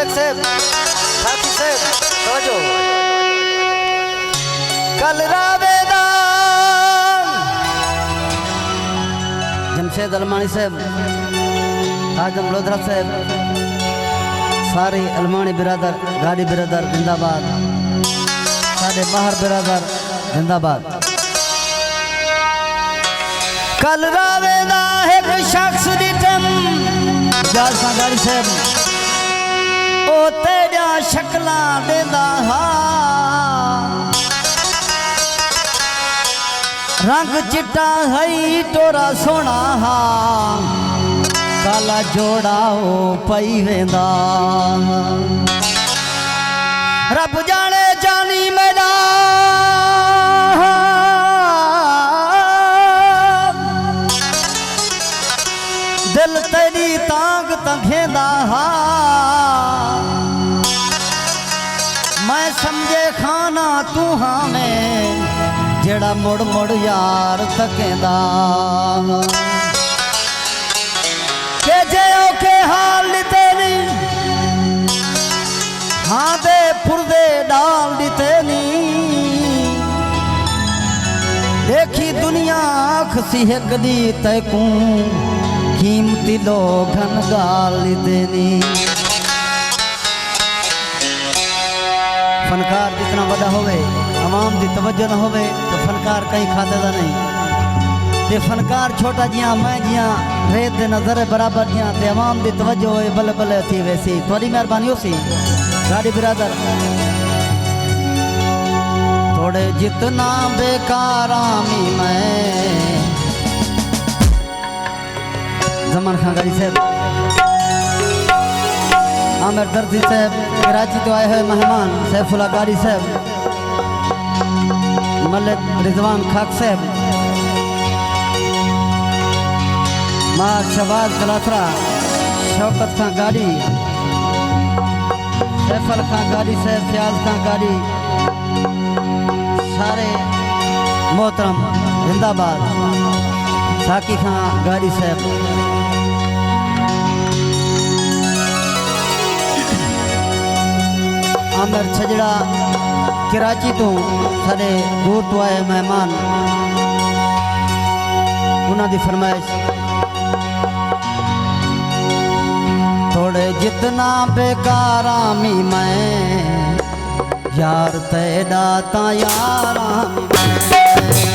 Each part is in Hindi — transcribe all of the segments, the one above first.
मालिक साहब साथी साहब समझो कल रावेदा जमशेद अलमानी साहब आजम लोधरा साहब सारे अलमानी बिरादर गाड़ी बिरादर जिंदाबाद सारे बाहर बिरादर जिंदाबाद कल रावेदा एक शख्स दिटम जाल सा गाड़ी साहब ओ तेरा शक्ला देदा हा रंग चिट्टा हई टोरा सोना हा काला जोड़ा हो पई वेंदा रब जाने जानी मेरा दिल तेरी तांग तंखेंदा हा मैं समझे खाना तू हाँ मैं जेड़ा मुड़ मुड़ यार तकेंदा के जे औखे हाल तेनी हाँ दे पुरदे डाल दिते नी देखी दुनिया आँख सी हकदी तैकू कीमती लोगन गाल देनी फनकार जितना बड़ा होवे आवाम की तवज्जो न होवे तो फनकार कहीं खातेदा नहीं ते फनकार छोटा जिया मैं जिया रेत दे नजर बराबर जिया ते आवाम की तवज्जो होए बल्ले बल्ले थी वैसी थोड़ी मेहरबानी हो सी गाड़ी बिरादर थोड़े जितना बेकार आमी मैं जमान खान गाड़ी साहब आमिर दर्दी साहब कराची तो आए हुए मेहमान सैफुल्ला गाड़ी साहब मलिक रिजवान खाक साहब मार शहबाज गलाथरा शौकत खान गाड़ी सैफल खान गाड़ी साहब फयाज खान गाड़ी सारे मोहतरम जिंदाबाद साकी खान गाड़ी साहब आमिर छजड़ा कराची तो सारे दूर तो आए मेहमान उन्होंने फरमाइश थोड़े जितना बेकार आमी मैं यार तेरा ता यार आमी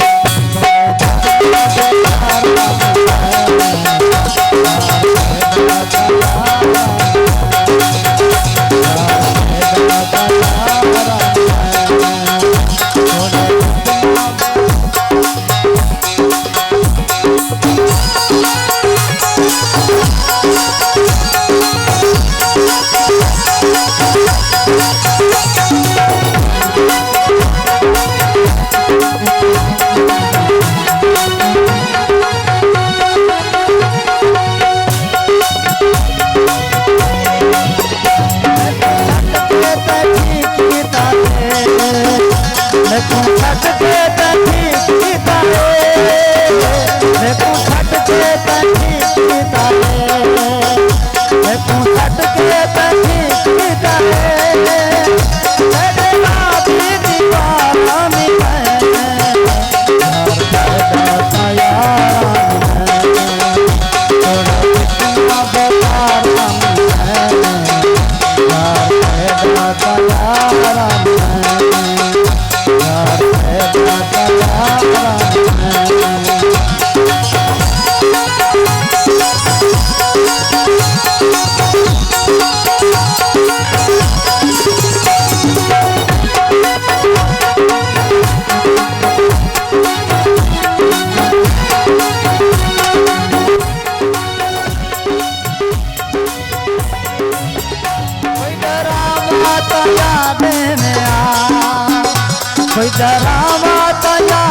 कोई डरावा तो याद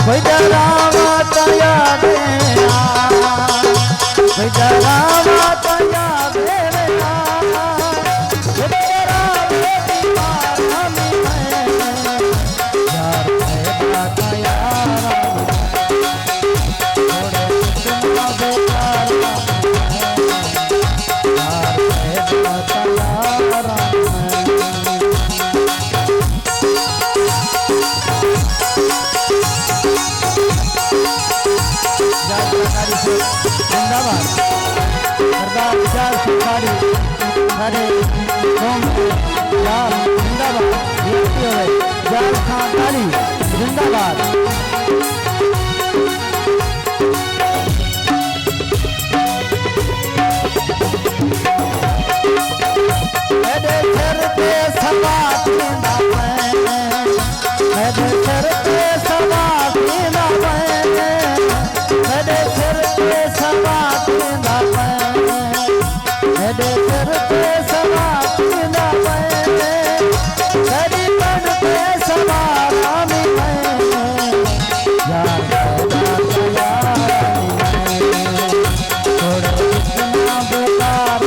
कोई डरावा तो याद कोई डरावा तो याद यार जिंदाबाद सरदार विशाल सुखाड़ी सारे कौम जाल जिंदाबाद गिरती हुए जाल खान ताली जिंदाबाद मेरे सर पे सवार ना मेरे सर पे सवार ना मेरे सर पे सवार ना मेरे सर पे सवार ना तेरी बन पे सवार आमी यार थोड़ा इतना बेकार